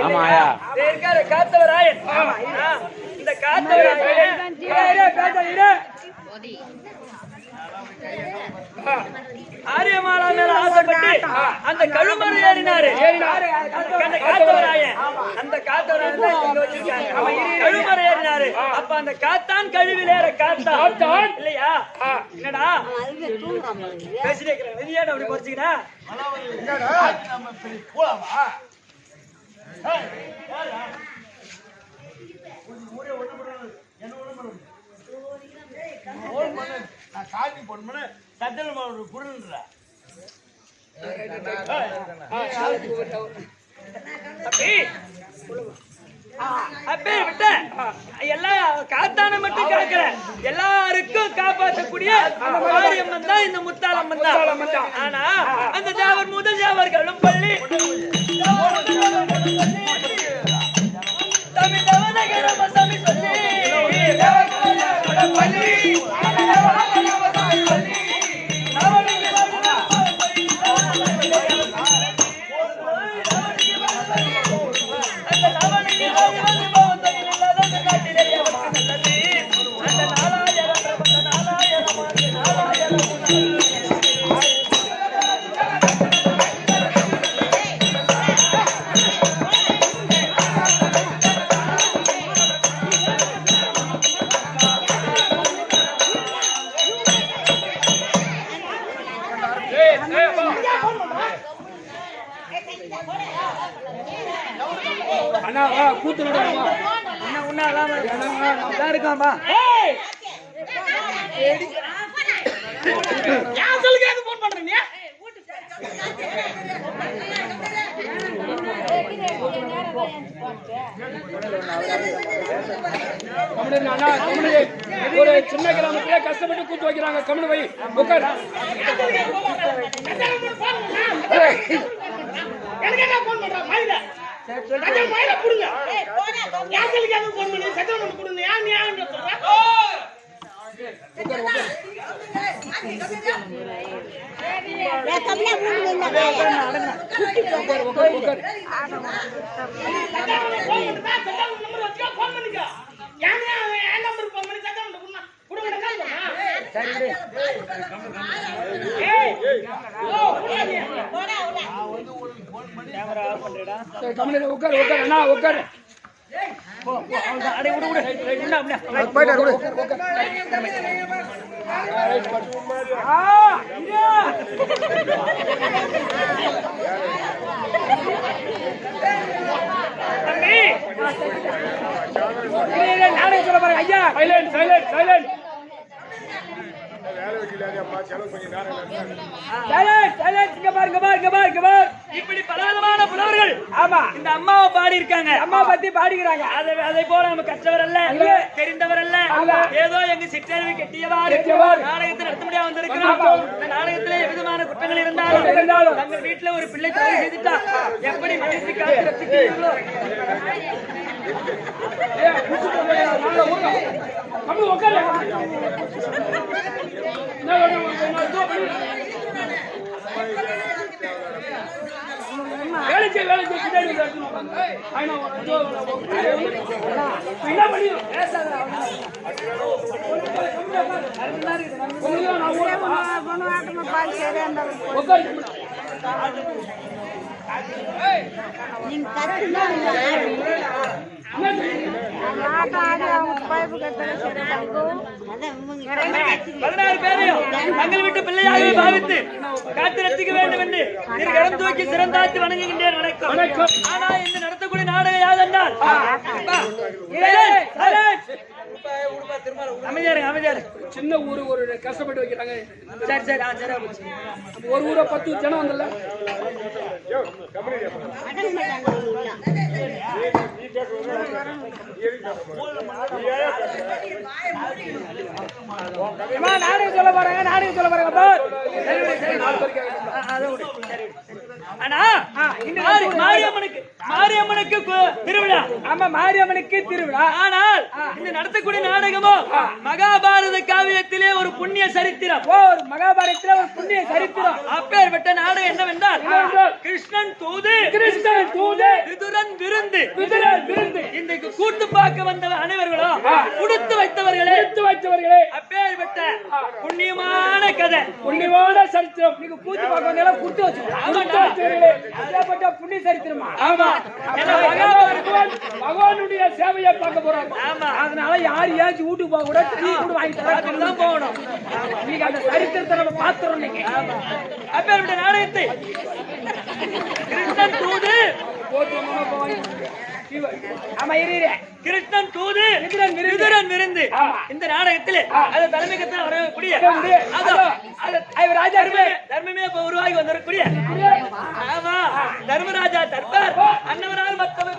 ஆமா ஆயா இருக்காரு காத்தவராயன். இந்த காத்தவராயன் ஆரியமாலா மேல ஆசைப்பட்டு அந்த கழுமலை ஏறினாரு. அந்த காத்தவராயன் கழுமலை ஏறினாரு. அப்ப அந்த காத்தான் கழுவில் ஏற காத்தான் இல்லையா? என்னடா பேசிட்டே வெளியேட அப்படி போச்சுக்கிறா காட்டி போன சட்டல குருன்ற அப்பே விட்ட எல்லாம் காத்தான மட்டும் காக்கல, எல்லாருக்கும் காப்பாற்றக்கூடிய மாரியம்மன் தான் இந்த முத்தாளம்மன் தான். ஆனா அந்த தேவர் முதல் தேவர்களும் பள்ளி தமிழ் தேவனகரம சாமி சொல்லி பள்ளி கூத்து இருக்காமா ஒரு சின்ன கிராமத்துல கஷ்டப்பட்டு கூத்து வைக்கிறாங்க. கம்மி வை உட்கார். உட்கார் உட்கார் அண்ணா உட்கார். நாடகம் சொல்ல பாருங்க ஐயா. சைலண்ட் சைலண்ட் சைலண்ட் இப்படி பலவிதமான புலவர்கள் ஆமா இந்த அம்மாவை பாடி இருக்காங்க. அம்மா பத்தி பாடிக்கிறாங்க. அதை போல நம்ம கற்றவர் அல்ல, தெரிந்தவர் அல்ல, ஏதோ எங்க சிற்றறிவு கெட்டியவாறு நாடகத்தை நடத்த முடியாது வந்திருக்கிறோம். இந்த நாடகத்திலே விதமான குற்றங்கள் இருந்தாலும் தங்கள் வீட்டுல ஒரு பிள்ளை தவறு செய்துட்டா எப்படி மன்னித்து காத்து ரசிக்கிறீர்களோ தங்கள் வீட்டு பிள்ளையாக பாவித்து காத்து ரசிக்க வேண்டும் என்று இடம் தூக்கி சிறந்தாத்து வணங்குகின்றேன். வணக்கம். ஆனா இந்த நடத்தக்கூடிய நாடகம் யாதென்றால் அமைதியாரு சின்ன ஊரு ஒரு கஷ்டப்பட்டு வைக்கிறாங்க. சரி சரி சரி ஒரு ஊரை 10 ஜனம் வந்தல நாடகம் சொல்ல போறாங்க. ஆனா மாரியம்மனுக்கு திருவிழா. ஆமா, மாரியம்மனுக்கு திருவிழா. ஆனால் இந்த நடத்தக்கூடிய நாடகமோ மகாபாரத காவியத்திலே ஒரு புண்ணிய சரித்திரம். ஒரு மகாபாரதத்துல ஒரு புண்ணிய சரித்திரம். அப்பேற்பட்ட நாடகம் என்னவென்றால் கிருஷ்ணன் தூது விதுரன் விருந்து. இந்த கூட்டு பார்க்க வந்த அனைவர்களும் கொடுத்து வைத்தவர்களே. அப்பேற்பட்ட புண்ணியமான கதை, புண்ணியமான சரித்திரம். நீங்க கூத்து பார்க்க வந்தாலும் கொடுத்து வச்சுக்கோங்க. அப்பேற்பட்ட புண்ணிய சரித்திரமா? ஆமா. பகவானுடைய சேவையை பார்க்க போறாங்க. ஆமா. அதனால யார் ஏச்சு வீட்டுக்கு போக கூட டீ கூட வாங்கி தரதான் போகணும். நீங்க அந்த சரித்திரத்தை நம்ம பாத்துறோம். நீங்க அப்பேற்பட்ட நாடகத்தை கிருஷ்ணன் தூது கிருஷ்ணன் தூது விதுரன் விருந்து. இந்த நாடகத்தில் அது தலைமைக்கத்தான் வரக்கூடிய தர்மமே உருவாகி வந்திருக்கூடிய ஆமா தர்மராஜா தர்பார் அன்னவரால் மத்தவ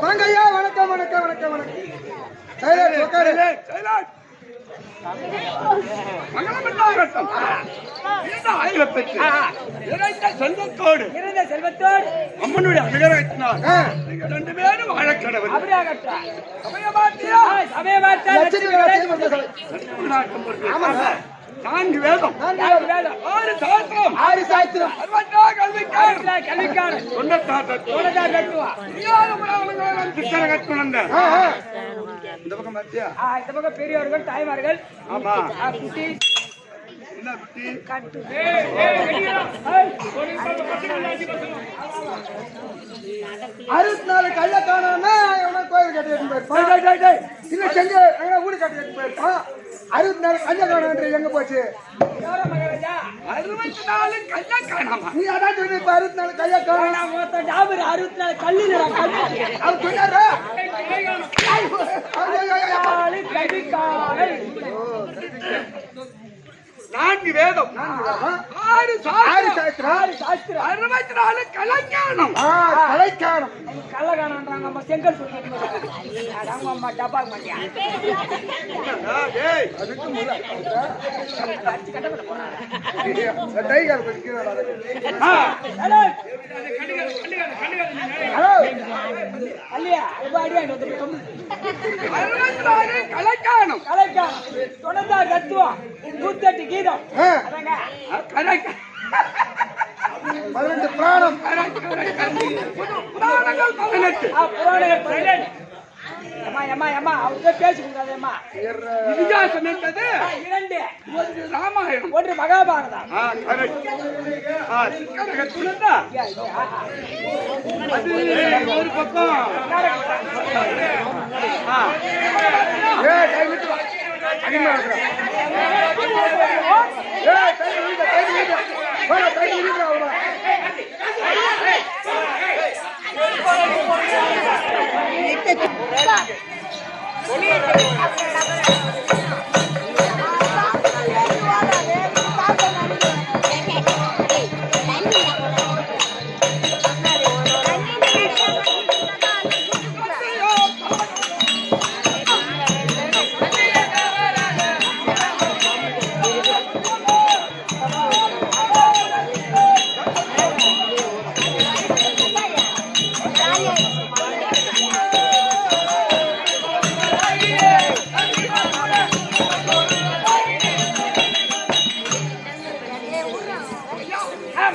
வாங்கய்யா, வணக்கம் வணக்கம் வணக்கம் வணக்கம். சைலண்ட் உட்காரு. சைலண்ட். மங்களமண்டாகட்டும். இந்த ஆயிரத்துக்கு நிறைந்த செல்வத்தோடு அம்மனுடைய அனுகிரகத்தினால் நீங்கள் ரெண்டு பேரும் வாழக்கடவுள். நான்கு வேதம், ஆறு சாஸ்திரம், 64 கல்விக்காரன், 96 சித்திரகத்துணர்ந்த இந்த பக்கம் பார்த்தியா? இந்த பக்கம் பெரியவர்கள் தாய்மார்கள். ஆமா. குட்டி என்ன குட்டி? 64 கல்ல காணோம்னா கோயில் கட்டி போயிருப்பான். இல்ல செஞ்ச வீடு கட்டி போயிருப்பான். 64 கல்ல காணோன்ற எங்க போச்சு? 64 கல்ல காணாமா? நீ அதான் சொல்லி 64 கல்ல காணோம். 64 கல்லு அவர் சொன்னாரு. நான்கு வேதம், 6 சாஸ்திரம், 64 கலைஞானம். கலைக்கானம் கள்ளகானன்றாங்க. அம்மா செங்கல் சொல்லிட்டு அம்மா டப்பா மாட்டியா அதுக்கு டைகர் அல்லையா ரொம்ப அடியா வந்துருக்கோம். 64 கலைக்காணும். கலைக்கா தொடர்ந்தா தத்துவம் 108 கீதம். ஆ, அதாங்க. கரெக்ட். 18 பிராணம். புராணங்கள் 18. புராணங்கள் 18. அம்மா அம்மா அம்மா அவங்க பேசி கூடாது அம்மா. இதிகாசம் என்பது 2 ஒன்று ராமாயணம். 1 மகாபாரதம். கரெக்ட். சிக்கரகத்துலதா அது ஒரு பக்கம். ஏய், கை விட்டு வா. அடிமை இருக்கிறான். ஏய், கை விடு, கை விடு. வா, கை விடு, வா.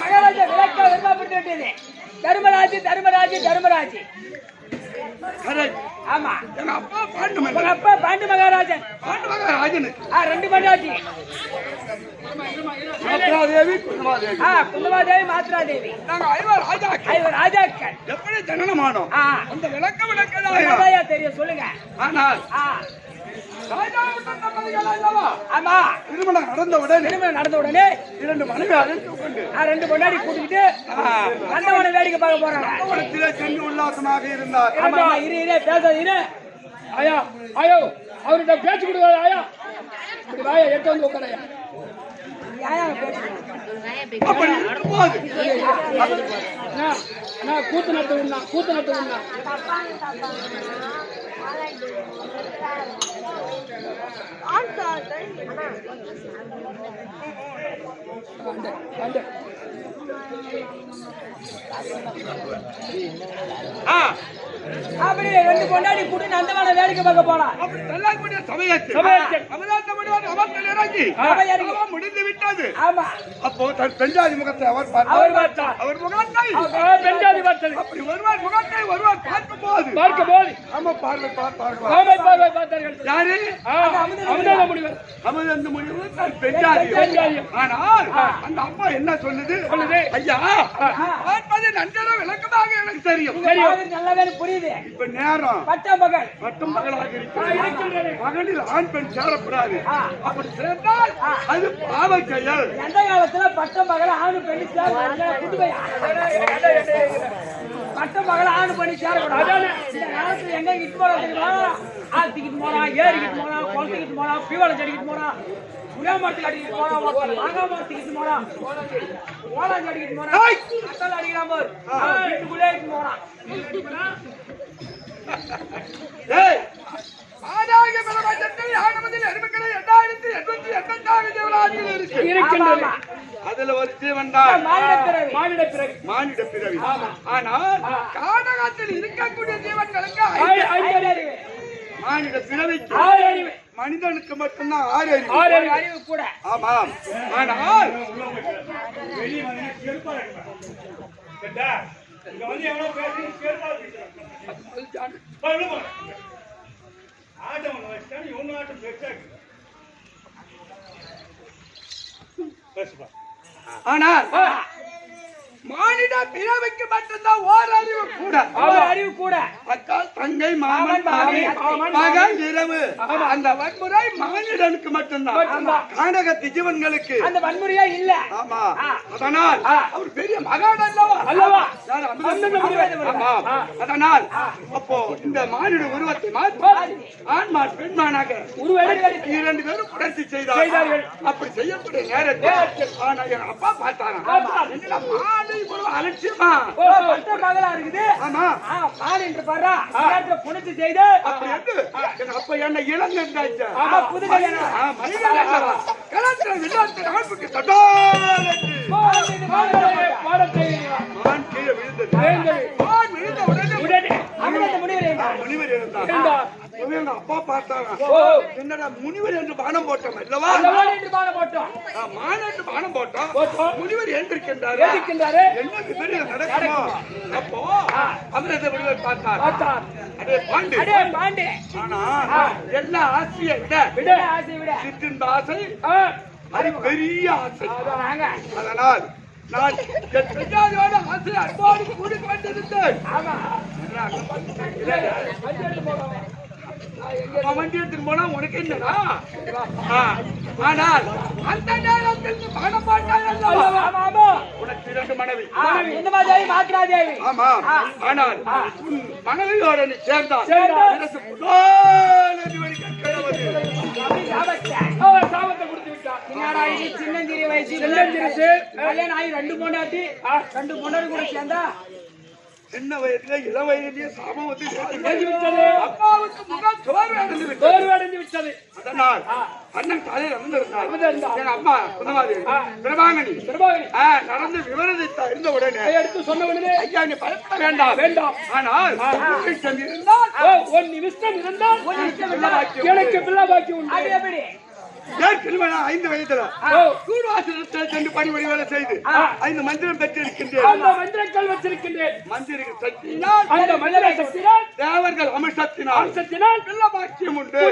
மகாராஜா விளக்க விரும்பப்பட்டு தர்மராஜ் தர்மராஜ் தர்மராஜ். கரெக்ட். ஆமா எங்க அப்பா பாண்டு உங்க மகன். அப்பா பாண்டு மகாராஜன். பாண்டு மகன் ராஜனுக்கு 2 மண்டாட்டி. மாத்ராதேவி, குந்தமாதேவி. குந்தமாதேவி மாத்ராதேவி. நாங்க ஐவர் ராஜாக்கள். ஐவர் ராஜாக்கள். எப்படி ஜனனமானோம்? அந்த விளக்கம் விளக்கதான். அதாயா தெரியும் சொல்லுங்க. ஆனால் ஆ, ராஜாவிட்ட தம்பதிகள் அல்லவா? ஆமா திருமணம் நடந்தவுடன் திருமணம் நடந்த உடனே 2 மனைவி அழைத்துக் கொண்டு 2 பொண்டாடி கூட்டிக்கிட்டு கண்டவனை வேடிக்கை பார்க்க போறாங்க. அவனத்திலே சென்று உல்லாசமாக இருந்தார். ஆமா ஆமா, இரு இரு பேசாத இரு. ஐயா, ஐயோ, அவர்கிட்ட பேச்சு கொடுக்காத ஐயா. இப்படி வாயா, எட்டு வந்து உட்காரையா. நியாயம் பேசுறேன். அப்படி இருக்கும்போது நான் கூத்து நட்டு உண்ணா, கூத்து நட்டு உண்ணா. அப்படி 2 பொண்டாடி கூட்டி நந்தவனை வேடிக்கை பார்க்க போலாம். அப்படி செல்லக்கூடிய சமயத்தில் அமலாத்தமணியார் அவர்கள் இறங்கி அவன் முடிந்து விட்டது. ஆமா அப்போ தன் பெண்டாதி முகத்தை அவர் அவர் பார்த்தார். பார்த்தார். அவர் முகத்தை பெண்டாதி பார்த்தது. அப்படி ஒருவர் முகத்தை ஒருவர் பார்க்கும்போது பார்க்கும்போது ஆமா பார்வை பார்த்தார்கள். பாவை பார்வை பார்த்தார்கள். யாரு? அமுதான முடிவர். அமலந்த முடிவு தன் பெண்டாதி. ஆனால் அந்த அம்மா என்ன சொல்லுது? ஐயா, பார்ப்பது நன்றாக விளக்கமாக எனக்கு தெரியும். நல்லாவே புரியுது. இப்ப நேரம் பட்ட மகள் மட்டும் மகளாக இருக்கிறது. மகளில் ஆண் பெண் சேரக்கூடாது. அப்படி சேர்ந்தால் அது பாவ செயல். எந்த காலத்துல பட்ட மகள் ஆணு பெண்ணு சேர புதுமையா? பட்ட மகள் ஆணு பண்ணி சேரக்கூடாது. இந்த காலத்துல எங்க கிட்டு போறா தெரியுமா? ஆத்திக்கிட்டு போறான், ஏறிக்கிட்டு போறான், குளத்துக்கிட்டு போறான், பீவளை செடிக்கிட்டு போறான், புளியாமரத்துக்கு அடிக்கிட்டு போறான், மாங்காய் மரத்துக்கிட்டு போறான், ஓலாஞ்சி அடிக்கிட்டு போறான், அத்தால அடிக்கிறான் பாரு, வீட்டுக்குள்ளே இட்டு போறான். ஏய், ஆதாய பிரபஞ்சத்தில் ஆகமத்தில் எருமைகளை 2886 ஜீவராசிகள் இருக்கு. அதுல ஒரு ஜீவன் தான் மானிட பிறவி. மானிட பிறவி. ஆனால் காடகத்தில் இருக்கக்கூடிய ஜீவன்களுக்கு மானிட பிறவிக்கு மனிதனுக்கு மட்டும்தான் 6 அறிவு கூட. ஆமாம். ஆனால் ஆனால் மானிட பிறவிக்கு மட்டும்தான் ஓரறிவு கூட. அறிவு கூட. அக்கா, தங்கை, மாமன், மாமி, மகன், இரவு அந்த வன்முறை மானிடனுக்கு மட்டும்தான். கானகத்து ஜீவன்களுக்கு அந்த வன்முறையா இல்ல. ஆமா. அதனால் அவர் பெரிய மகான் அல்லவா? யார்? ஆமா. அதனால் அப்போ இந்த மானிட உருவத்தை மாற்றி ஆண்மான் பெண்மானாக 2 பேரும் புரட்சி செய்தார்கள். அப்படி செய்யக்கூடிய நேரத்தில் ஆனா என் அப்பா பார்த்தாங்க. அலட்சியமா பட்ட மகளா இருக்குது. ஆமா. மான் என்று பாரா புணர்ச்சி செய்து அப்படி என்று எங்க அப்பா என்ன இளங்கண்டாச்சு. புது கல்யாணம் கலாச்சார விழாத்து ஆண்புக்கு தட்டாலட்டு மான் கீழே விழுந்தது. மான் விழுந்த உடனே அமிர்த முடிவு முனிவர் இருந்தார். இருந்தார். அப்பவே எங்க அப்பா பார்த்தாங்க. ஓ. என்னடா முனிவர் என்று பானம் போட்டோம் அல்லவா? அல்லவா என்று பாடம் போட்டோம். மான் என்று பானம் போட்டோம். போட்டோம். முனிவர் என்றிருக்கின்றார். ஏதிக்கின்றாரே. என்ன விபரீதம் நடக்குமோ? அப்போ அமிர்த முனிவர் பார்த்தார். பார்த்தார். அடே பாண்டு. அடே பாண்டே. ஆனா எல்லா ஆசையை விட விட ஆசை விட. சிற்றின்ப ஆசை ஆ. அது பெரிய ஆசை. அதான் நாங்க. அதனால் நான் என் பெற்றாரோட ஆசை அன்போடு கூடி கொண்டிருந்தேன். ஆமா. அவன் வண்டி எடுத்துட்டு போனா உனக்கு என்னடா? ஆனால் அந்த நேரத்தில் பாடம் பாட்டாய் அல்லவா? ஆமா ஆமா. உனக்கு 2 மனைவி. இந்த மாதிரி மாத்ரா தேவி. ஆமா. ஆனால் உன் மனைவியோட நீ சேர்ந்தால் சேர்ந்தால் அரசு புகழ் வரைக்கும் கிளவது. சாபத்தை கொடுத்து விட்டார். என்னடா இது சின்னஞ்சிறு வயசு கல்யாணம் ஆகி 2 பொண்டாட்டி 2 பொண்டாட்டி கூட சேர்ந்தா சின்ன வயதிலே இள வயதிலே சாபம் வந்து ஏறி விட்டது. அப்பாவுக்கு முகம் சோர்வு அடைந்து விட்டது. தோல்வி அடைந்து விட்டது. அதனால் அண்ணன் காலையில் அமர்ந்திருந்தார். அமர்ந்திருந்தார். எங்க அம்மா குந்தமாதி பிரபாங்கனி பிரபாகரி நடந்து விவரத்தை அறிந்த உடனே எடுத்து சொன்ன உடனே ஐயா நீ பயப்பட வேண்டாம் வேண்டாம். ஆனால் இருந்தால் ஒரு நிமிஷம் இருந்தால் எனக்கு பிள்ளை பாக்கி உண்டு. அது எப்படி? ஏற்கனவே 5 வயதுல கூடுவாசலத்தில் சென்று பணிபுரி வேலை செய்து 5 மந்திரம் பெற்றிருக்கின்றேன். அந்த மந்திரங்கள் வச்சிருக்கின்றேன். மந்திர சக்தியினால் அந்த மந்திர சக்தியினால் தேவர்கள் அம்சத்தினால் பிள்ளை பாக்கியம் உண்டு.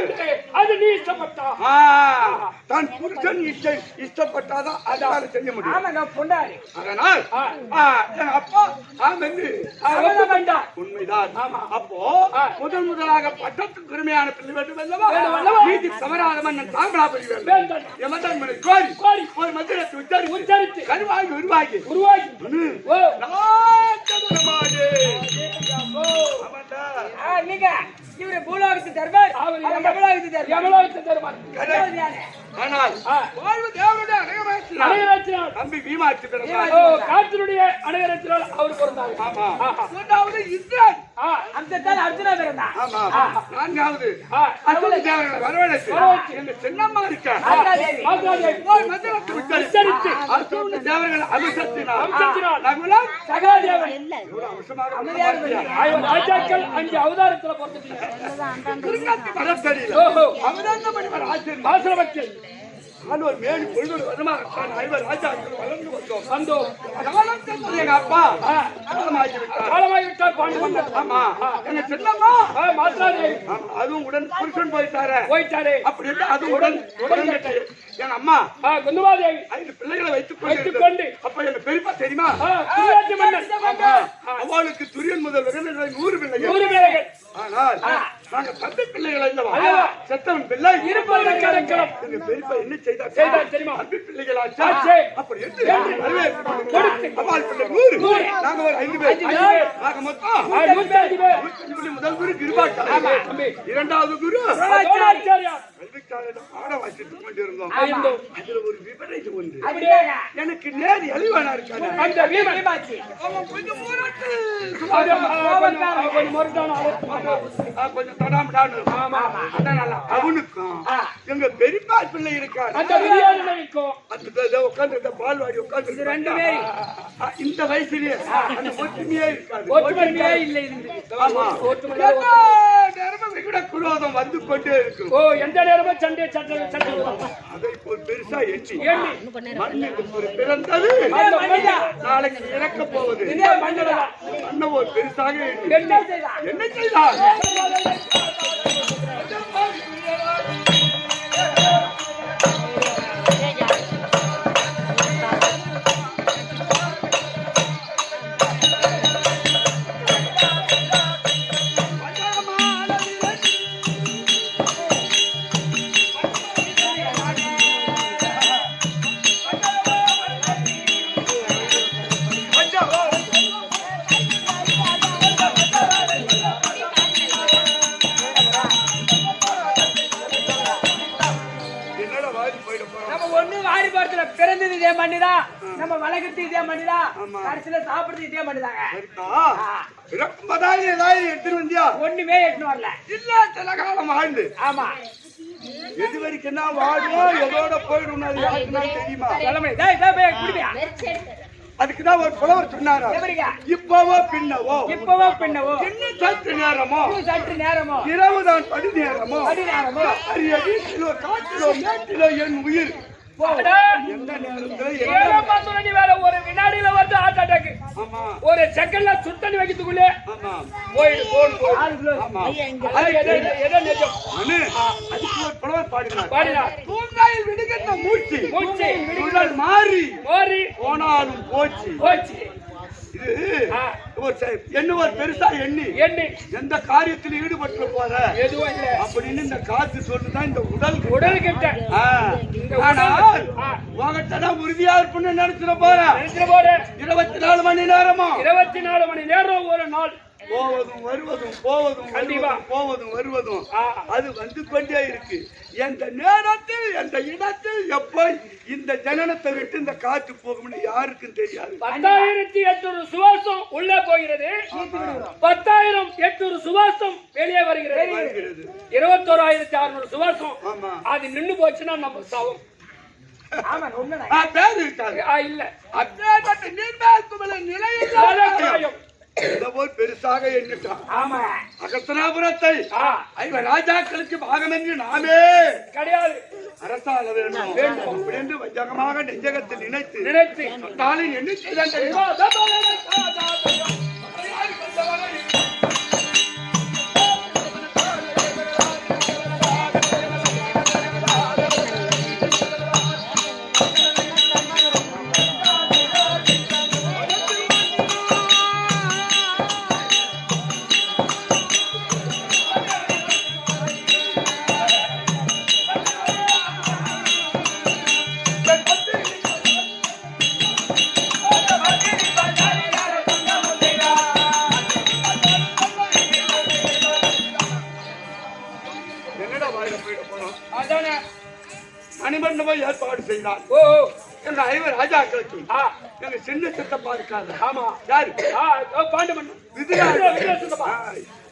அது நீ இஷ்டப்பட்டா தன் புருஷன் இஷ்டப்பட்டாதான் அதால செய்ய முடியும். ஆமாங்க பொண்டாரி. அதனால் என் அப்பா வேண்டாம். உண்மைதான். அப்போ முதலாக பட்டத்துக்கு உரிமையான பிள்ளை வேண்டும் அல்லவா? நீதி சமராத மன்னன் தாமராபுரி வேண்டாம். யமதர்மனை கோரி ஒரு மந்திரத்தை உச்சரித்து கருவாகி உருவாகி நீங்க இவரு பூலோகத்து தருவார். அவர் யமலோகத்து தருவார். ஆனால் வாழ்வு தேவனுடைய அடையாளத்தினால் தம்பி பீமாட்சி பிறந்தார். காற்றினுடைய அடையாளத்தினால் அவர் பிறந்தார். ஆமா. மூன்றாவது இந்திரன். அம்சத்தால் அர்ஜுனா பிறந்தார். ஆமா. நான்காவது அசுர தேவர்களை வரவழைத்து எங்க சின்னம்மா இருக்க ஒரு மந்திரத்தை உச்சரித்து அசுர தேவர்கள் அம்சத்தினால் நகுலம் சகாதேவன் இவ்வளவு அம்சமாக ராஜாக்கள் 5 அவதாரத்துல பிறந்துட்டீங்க. திருங்கத்து மரத்தடியில் அவதாரணமணிவர் ஆசிரியர் ஒரு மேடு பொழுது வருமாக 5 ராஜாக்கள் வளர்ந்து வந்தோம். காலம் சென்றது எங்க அப்பா காலமாகிவிட்டார். பாண்டு வந்தார். ஆமா. எங்க சின்னம்மா மாத்ராதேவி அதுவும் உடன் புருஷன் போயிட்டாரு. அப்படி அது உடன் எங்க அம்மா குந்தமாதேவி 5 பிள்ளைகளை வைத்துக் கொண்டு அப்ப எங்க பெரியப்பா தெரியுமா அவளுக்கு துரியன் முதல் 100 பிள்ளைகள். ஆனால் நாங்க 10 பிள்ளைகள் அல்லவா? செத்தவன் பிள்ளை இருப்பதற்கு அடைக்கலம். எங்க பெரியப்பா என்ன செய்தார் தெரியுமா? 10 பிள்ளைகளாச்சே. அப்படி என்று அவள் பிள்ளை 100 நாங்க ஒரு 5 பேர். நாங்க மொத்தம் 105 பேர். முதல் குரு கிருபாச்சாரி, இரண்டாவது குரு கல்விச்சாரியார் பாட வாசித்து கொண்டிருந்தோம். அதுல ஒரு விபரீதம் உண்டு. எனக்கு நேர் எளிவானா இருக்காது. அவன் கொஞ்சம் கொஞ்சம் தடாமடான்னு அவனுக்கும் எங்க பெரியப்பா பிள்ளை இருக்காரு. உட்காந்து பால்வாடி உட்காந்து 2 பேர் இந்த வயசுலயே அந்த ஒற்றுமையே இருக்காது. ஆமா. நேரமும் விகட குரோதம் வந்து கொண்டே இருக்கும். எந்த நேரமும் சண்டை அதை போல் பெருசா எண்ணி மண்ணுக்கு பிறந்தது நாளைக்கு இறக்க போவது மண்ண ஒரு பெருசாக என்ன செய்தார்? பிறந்தது இதே மண்ணிதான், நம்ம வளர்க்கறது இதே மண்ணிதான், கடைசியில சாப்பிடுறது இதே மண்ணிதாங்க. ஒண்ணுமே எடுத்து வரல. இல்ல சில காலம் வாழ்ந்து ஆமா எது வரைக்கும் என்ன வாழ்வோ எதோட போயிடும் தெரியுமா? அதுக்குதான் ஒரு புலவர் சொன்னாரா, எப்படிங்க? இப்பவோ பின்னவோ இப்பவோ பின்னவோ இன்னும் சற்று நேரமோ சற்று நேரமோ இரவுதான் படி நேரமோ படி நேரமோ அரிய வீட்டிலோ காட்டிலோ மேட்டிலோ என் உயிர் அடா, எந்த நேரத்துல ஏழை பாத்துற நீ வேற ஒரு வினாடியில வந்து ஹார்ட் அட்டாக். ஆமா ஒரு செகண்ட்ல சுத்தண்ணி வைக்கிறதுக்குள்ளே ஆமா போயிடு போடு. ஆமா அது எதை நிஜம் அனு, அதுக்கு ஒரு புலவர் பாடினார், பாடினா தூங்காயில் விடுகின்ற மூச்சு மூச்சு சுழல் மாறி மோரி போனாலும் போச்சு. போச்சு. இது ஒரு என்ன ஒரு பெருசா எண்ணி எண்ணி எந்த காரியத்தில் ஈடுபட்டு போற எதுவும் இல்ல அப்படின்னு இந்த காத்து சொல்லுதான் இந்த உடல் உடல் கிட்ட ஆனால் உங்ககிட்ட உறுதியா இருப்புன்னு நினைச்சிட போற நினைச்சிட போடு. 24 மணி நேரமா 24 மணி நேரம் ஒரு நாள் போவதும் வருவதும் போவதும் கண்டிப்பா. போவதும் வருவதும் அது வந்து கொண்டே இருக்கு. எந்த நேரத்தில் எந்த இடத்தில் எப்ப இந்த ஜனனத்தை விட்டு இந்த காற்று போகும்னு யாருக்கும் தெரியாது. 10,800 சுவாசம் உள்ளே போகிறது, 10,800 சுவாசம் வெளியே வருகிறது, 21,600 சுவாசம் ஆமா அது நின்னு போச்சுன்னா நம்ம சாவும். ஆமா உண்மைதான். பேர் இருக்காது இல்ல அப்பேற்பட்ட நீர்மேல் நிலையில் காயம். போல் பெருசாக எண்ணிட்டான். ஆமா அகஸ்தனாபுரத்தை 5 ராஜாக்களுக்கு பாகம் என்று நாமே கிடையாது அரசால வேண்டும் என்று வஞ்சகமாக நெஞ்சகத்தில் நினைத்து நினைத்து தாளின் என்ன செய்தான் தெரியுமா? அதானே மணிமண்டபம் ஏற்பாடு செய்தார். ஓ எங்க 5 ராஜாக்களுக்கு எங்க சின்ன சித்தப்பா இருக்காங்க. ஆமா யாரு? பாண்டு மன்னன்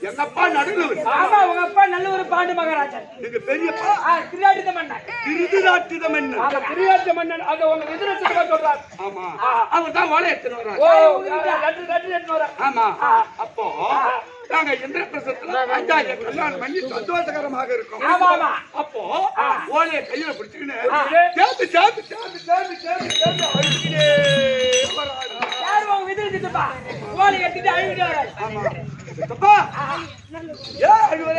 என்னப்பா நடுவர். ஆமா உங்க அப்பா நல்ல ஒரு பாண்டு மகாராஜா. எங்க பெரியப்பா திருநாட்டித மன்னன். திருநாட்டித மன்னன். அந்த பிரியாத்த மன்னன் அது உங்க விதுர சித்தப்பா சொல்றார். ஆமா அவர் தான் வாழை எடுத்துன்னு வர்றாரு. லட்டு எடுத்து வர. ஆமா அப்போ நாங்க இந்திரபிரசத்துல ராஜாஜி கல்யாணம் பண்ணி சந்தோஷகரமாக இருக்கோம். ஆமா ஆமா அப்போ ஓலையை கையில பிடிச்சுக்கின்னு சேர்த்து சேர்த்து சேர்த்து சேர்த்து சேர்த்து சேர்த்து அழுகிட்டே வராரு. யாரு உங்க விதிரி சித்தப்பா ஓலை எடுத்துட்டு அழுகிட்டு வராரு. ஆமா சித்தப்பா ஏன் அழுவற?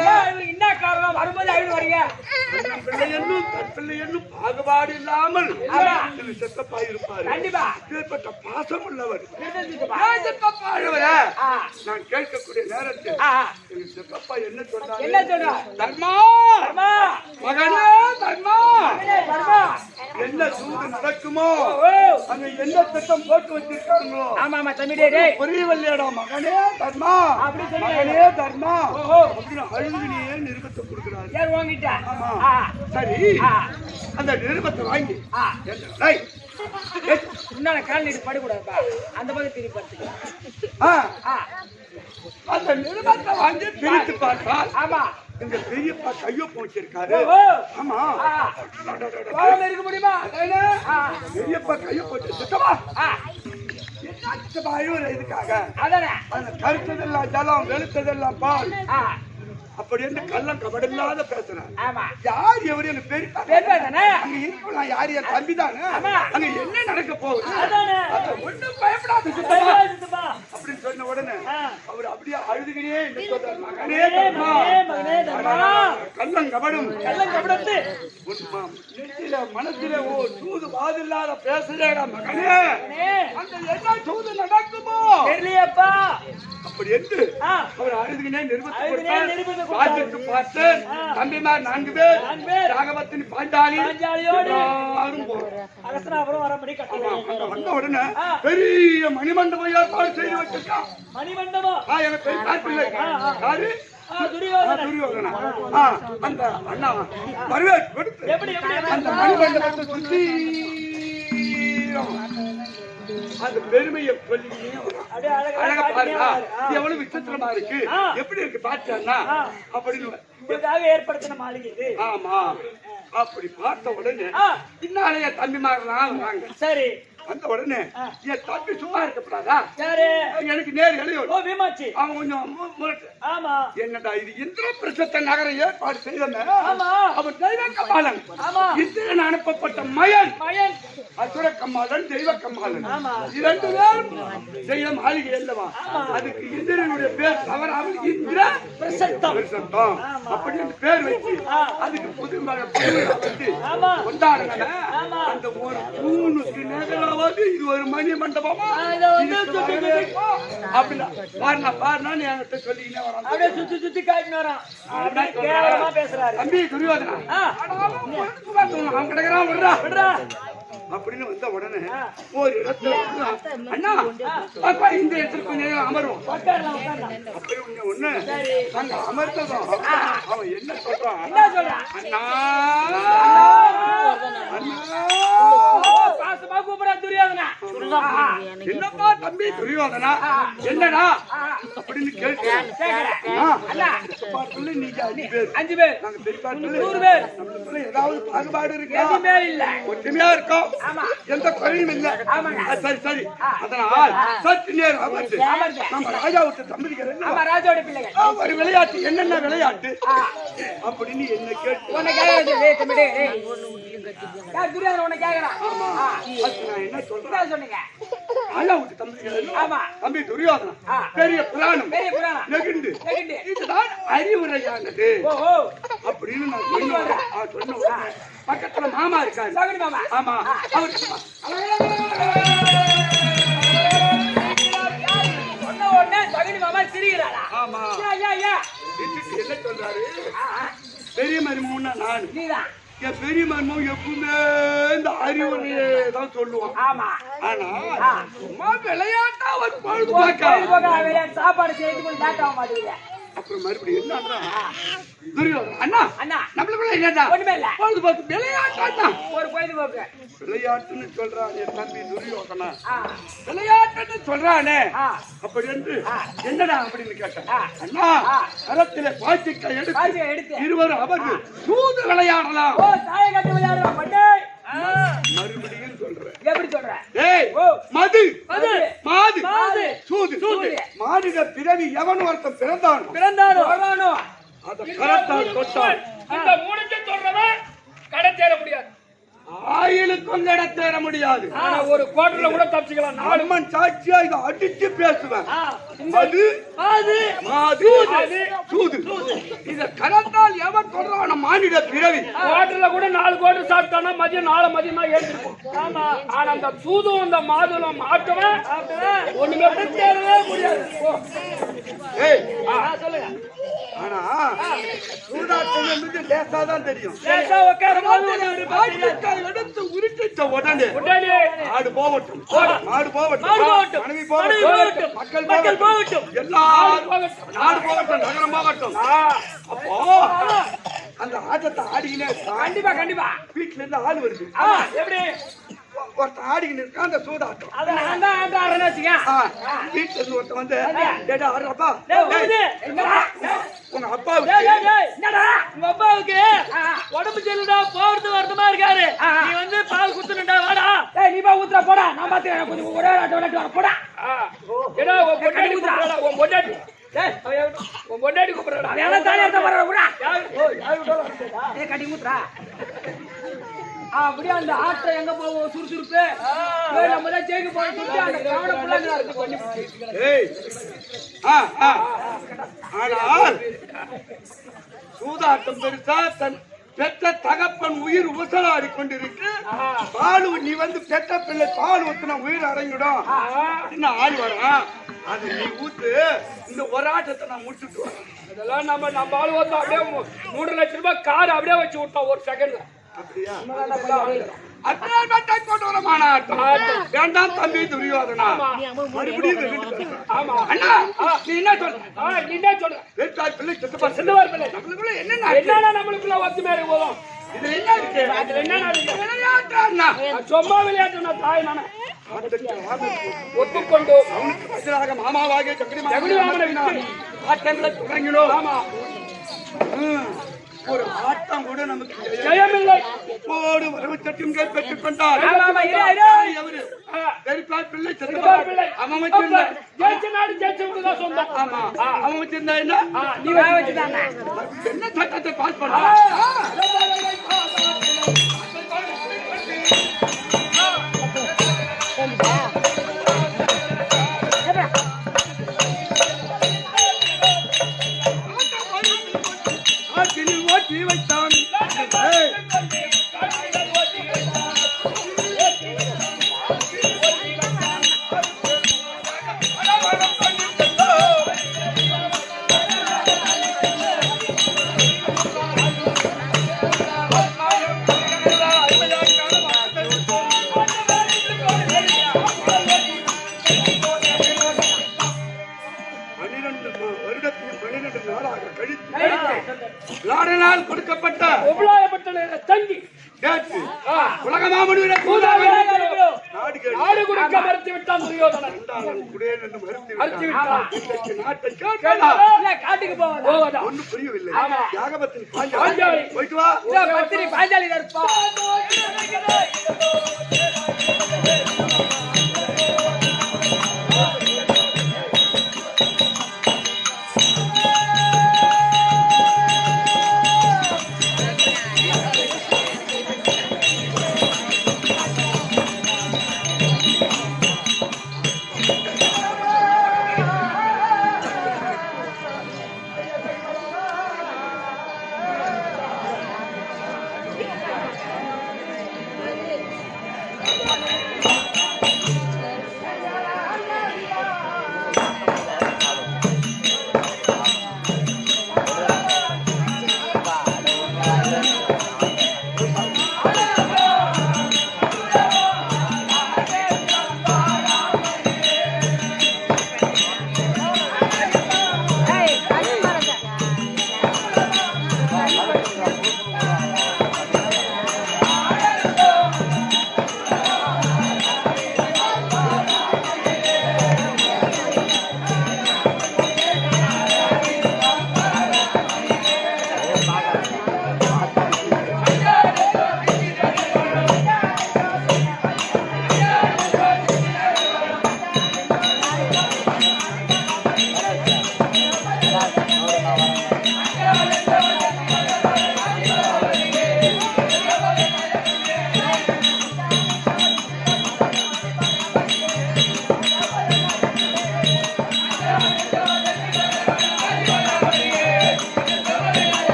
என்ன காரணம் வரும்போது அழுது வரீங்க? பிள்ளை என்னும் தன் பிள்ளை என்னும் பாகுபாடு இல்லாமல் இந்த சித்தப்பா இருப்பாரு. கண்டிப்பா இப்பேற்பட்ட பாசம் உள்ளவர். சித்தப்பா ஏன் சித்தப்பா அழுவற? நான் கேட்கக்கூடிய நேரத்தில் எங்க சித்தப்பா என்ன சொன்னாரு? என்ன சொல்றா? தர்மா தர்மா மகனே தர்மா தர்மா என்ன சூடு நடக்குமோ அங்க என்ன திட்டம் போட்டு வச்சிருக்காங்களோ ஆமா ஆமா தம்பிடே டேய் புரியவில்லையடா மகனே தர்மா அப்படி சொல்லு. மகனே தர்மா அப்படின்னு அழுகுனியே நிருபத்தை கொடுக்குறாரு. யார் வாங்கிட்டா? சரி அந்த நிருபத்தை வாங்கி டேய், முன்னால கால் நீட்டு படக்கூடாதுப்பா, அந்த பக்கம் திருப்பி படுத்துக்க. அந்த நிருபத்தை வாங்கி பிரித்து பார்த்தால் ஆமா எங்க பெரியப்பா கையொப்பம் வச்சிருக்காரு. ஆமா கோவம் இருக்க முடியுமா? பெரியப்பா கையொப்பம் வச்சு சித்தப்பா என்ன சித்தப்பா அழுவுற இதுக்காக? அதானே அந்த கருத்ததெல்லாம் ஜலம் வெளுத்ததெல்லாம் பால் அப்படி என்று கள்ளம் கபடில்லாத பேசுறேன். ஆமா யார் எவரு எனக்கு பெரியப்பா பெரியப்பா தானே? அங்க இருக்கலாம் யாரு என் தம்பி தானே. ஆமா. அங்க என்ன நடக்க போகுது? அதானே அத ஒண்ணும் பயப்படாத சித்தப்பா பயப்படாத சித்தப்பா அப்படின்னு சொன்ன உடனே அவர் அப்படியே அழுதுகிட்டே என்ன சொல்றாரு? மகனே மகனே தர்மா, மகனே தர்மா கள்ளம் கபடும் கள்ளம் கபடத்து நெஞ்சில மனசுல ஓ சூது வாதில்லாத பேசுறேடா மகனே. மகனே அந்த என்ன சூது நடக்குமோ தெரியலையேப்பா. அப்படி என்று அவர் அழுதுகினே நிருபத்தை அழுதுகினே கொடுத்தார். நிருபத்தை பார்த்துட்டு பார்த்தேன் தம்பிமார் 4 பேர் 4 பேர் ராகவத்தின் பாஞ்சாலி பாஞ்சாலியோடு எல்லாரும் போறோம். அரசனாபுரம் வரபடி ஆமா, கட்டளை. அங்க வந்த உடனே பெரிய மணிமண்டபம் ஏற்பாடு செய்து வச்சிருக்கான். மணிமண்டபம் எனக்கு பெரிய காப்பில்லை. யாரு? துரியோதனன். துரியோதனன். அந்த அண்ணா வரவேற்பு கொடுத்து எப்படி எப்படி அந்த மணிமண்டபத்தை சுத்தி அந்த பெருமையை சொல்லி அப்படியே அழகா அழகா பாருங்க காட்டினே இது எவ்வளவு விசித்திரமா இருக்கு எப்படி இருக்கு பாத்தா அப்படின்னு உங்களுக்காக ஏற்படுத்தின மாளிகை இது. ஆமா அப்படி பார்த்த உடனே பின்னாலேயே தம்பிமாரெல்லாம் வராங்க. சரி அந்த உடனே என் தம்பி சும்மா இருக்கப்படாதா? யாரு? எனக்கு நேர் இளையோர். ஓ வீமாச்சி. அவன் கொஞ்சம் முரட்டு. ஆமா. என்னடா இது இந்திரபிரசத்த நகரம் ஏற்பாடு செய்தன. ஆமா. அவன் தெய்வ கம்மாளன். ஆமா. இந்திரன் அனுப்பப்பட்ட மயன். மயன். அசுர கம்மாளன், தெய்வ கம்மாளன். ஆமா. இரண்டு பேரும் தெய்வ மாளிகை அல்லவா? அதுக்கு இந்திரனுடைய பேர் தவறாமல் இந்திர பிரசத்தம். அப்படி பேர் வச்சு அதுக்கு புது வந்து ஆமா. கொண்டாடுங்க. ஆமா. அந்த ஒரு தூணுக்கு நேரா இது ஒரு மணி மண்டபமா பாருனா நீ என்கிட்ட சொல்லிக்கினே வரான். அப்படியே சுத்தி சுத்தி காட்டின்னு வரான். கேவலமா பேசுறாரு தம்பி துரியோதனா. அவன் கிடக்குறான் விடுறா விடுறா அப்படின்னு வந்த உடனே ஒரு இடத்துல அண்ணா அப்பா இந்த இடத்துல கொஞ்ச நேரம் அமரும் அப்படி ஒண்ணு அங்க அமர்த்ததும் அவன் என்ன சொல்றான்? அண்ணா பாசமா கூப்பிடா துரியோதனா. என்னப்பா தம்பி துரியோதனா என்னடா அப்படின்னு கேட்கிறேன். நீங்க 5 பேர் நாங்க பெரியப்பா 100 பேர் நமக்குள்ள ஏதாவது பாகுபாடு இருக்கா? எதுவுமே இல்ல. ஒற்றுமையா இருக்கோம். எந்த குறையும் இல்ல. சரி சரி. அதனால் சற்று நேரம் அமர்ந்து நம்ம ராஜா விட்டு தம்பிக்கிறேன். ராஜாவோட பிள்ளைகள் ஒரு விளையாட்டு என்னென்ன விளையாட்டு அப்படின்னு என்ன கேட்டு என்ன சொல்றேன் சொன்னீங்க. ராஜா விட்டு தம்பிக்கிறேன். தம்பி துரியோதனா பெரிய புராணம் நெகிண்டு இதுதான் அறிவுரையானது அப்படின்னு நான் சொன்ன பக்கத்துல மாமா இருக்காரு. ஆமா அவர் சொன்ன உடனே சகுனி மாமா சிரிக்கிறாரா? ஆமா என்ன சொல்றாரு? பெரிய மருமகன்னா நான் நீதான். என் பெரிய மருமகன் எப்பவுமே இந்த அறிவுரையை தான் சொல்லுவான். ஆமா. ஆனா சும்மா விளையாட்டா ஒரு பொழுதுபோக்க சாப்பாடு செய்து லேட் ஆக மாட்டேங்குது. அப்புறம் மறுபடியும் என்ன துரியோதனா அண்ணா அண்ணா நம்மளுக்குள்ள என்னடா ஒண்ணுமே இல்ல. பொழுதுபோக்கு விளையாட்டா ஒரு பொழுதுபோக்கு விளையாட்டுன்னு சொல்றான் என் தம்பி துரியோதனா. விளையாட்டுன்னு சொல்றானே அப்படி என்று என்னடா அப்படின்னு கேட்டேன். அண்ணா கரத்திலே பாய்ச்சிக்க எடுத்து இருவரும் அமர்ந்து சூது விளையாடலாம். மறுபடியும் சொல்றேன். எப்படி சொல்ற? ஏய் மது மாது சூது மாடுக பிறவி எவன் ஒருத்தன் பிறந்தானோ அத கரத்தால் தொட்டால் இந்த மூணுக்கு சொல்றவன் கடை தேர முடியாது. ஆயிலுக்கும் கடை தேர முடியாது. ஆனா ஒரு கோட்டர்ல கூட தப்பிச்சுக்கலாம். நாலுமன் சாட்சியா இதை அடிச்சு பேசுவேன். மது மாது சூது இத கரத்தால் எவன் சொல்றான மானிட பிறவி கோட்டர்ல கூட 4 கோட்டர் சாப்பிட்டானா மதியம் 4 மதியமா ஏறிருக்கும். ஆமா. ஆனா அந்த சூதும் அந்த மாதுளம் மாட்டவன் ஒண்ணுமே தேரவே முடியாது. ஏய் சொல்லுங்க. ஆனா சூதாட்டம் என்பது லேசாதான் தெரியும். எடுத்து உருட்டிட்ட உடனே ஆடு போகட்டும் மாடு போகட்டும் மனைவி போகட்டும் மக்கள் போகட்டும் எல்லாரும் நாடு போகட்டும் நகரம் போகட்டும். அப்போ அந்த ஆட்டத்தை ஆடிக்கினே கண்டிப்பா வீட்டுல இருந்து ஆள் வருது. எப்படி ஒருத்தன் ஆடிக்கிட்டு இருக்கான் அந்த சூதாட்டம். வீட்டுல இருந்து ஒருத்தன் வந்து ஆடுறப்பா உங்க அப்பாவுக்கு உங்க அப்பாவுக்கு உடம்பு சரியில்லடா போறது வருத்தமா இருக்காரு. நீ வந்து பால் குத்துறா வாடா. நீ பா ஊத்துற போடா. நான் பாத்துக்கிறேன். கொஞ்சம் ஒரே விளையாட்டு வர போடா. ஏடா உன் பொண்டாட்டி கூப்பிடுறா. உன் பொண்டாட்டி உன் பொண்டாட்டி கூப்பிடுறா. அதெல்லாம் தானே எடுத்து வர கூட கட்டி ஊத்துறா. அப்படியே அந்த ஆட்டை எங்க போவோம் சுறுசுறுப்பு நம்ம தான் ஜெயிக்க போறோம். அந்த கவன பிள்ளைங்களா இருக்கு. ஆனால் சூதாட்டம் பெருசா தன் பெற்ற தகப்பன் உயிர் உசலாடி கொண்டிருக்கு. பால் நீ வந்து பெற்ற பிள்ளை பால் ஊத்துனா உயிர் அடங்கிடும் அப்படின்னு ஆள் வரான். அது நீ ஊத்து இந்த ஒரு ஆட்டத்தை நான் முடிச்சுட்டு வரேன். அதெல்லாம் நம்ம ஆள் ஓட்டா அப்படியே 3 லட்சம் ரூபாய் கார் அப்படியே வச்சு விட்டோம் ஒரு செகண்ட்ல. அப்படியா? வேண்டாம் தம்பி துரியோதனா. மறுபடியும் அண்ணா நீ என்ன சொல்ற? பிள்ளை சின்னவார் பிள்ளை நம்மளுக்குள்ள என்ன நம்மளுக்குள்ள ஒத்துமே போதும். இதுல என்ன இருக்கு? அதுல என்ன விளையாட்டு சும்மா விளையாட்டு தாய் நானே ஒத்துக்கொண்டு அவனுக்கு பதிலாக மாமாவாக ஆட்டங்களை தொடங்கினோம். ஆமா ஒரு ஆட்டம் கூட நமக்கு ஜெயமில்லை. போடு வரவு சட்டின்கள் பெற்றுக் கொண்டார். ஆமா, இரு, இரு. அவரு பெருப்பால் பிள்ளை பெருப்பால் பிள்ளை. அவன் வச்சிருந்தா ஜெயிச்ச நாடு ஜெயிச்சவங்க தான் சொந்தம். ஆமா அவன் வச்சிருந்தா என்ன நீ வச்சுதானே என்ன சட்டத்தை பாஸ் பண்ண ஓட்டி வைத்தான். நாள் கொடுக்கப்பட்ட தங்கி உலகமாமனு நாடு கொடுக்க மறுத்து விட்டான் துரியோதனன். காட்டுக்கு போவதா ஒன்னும் புரியவில்லை. ஆமா. யாகபத்தின் பாஞ்சாலி. போயிட்டு வா. பத்திரி பாஞ்சாலி இருப்பா.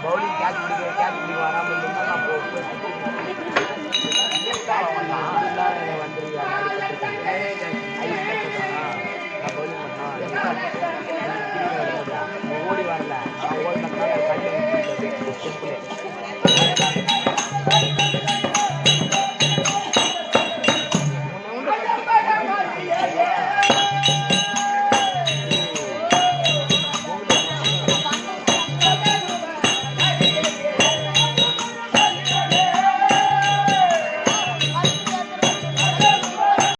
பவுலிங் கேட்ச் பிடிக்க வர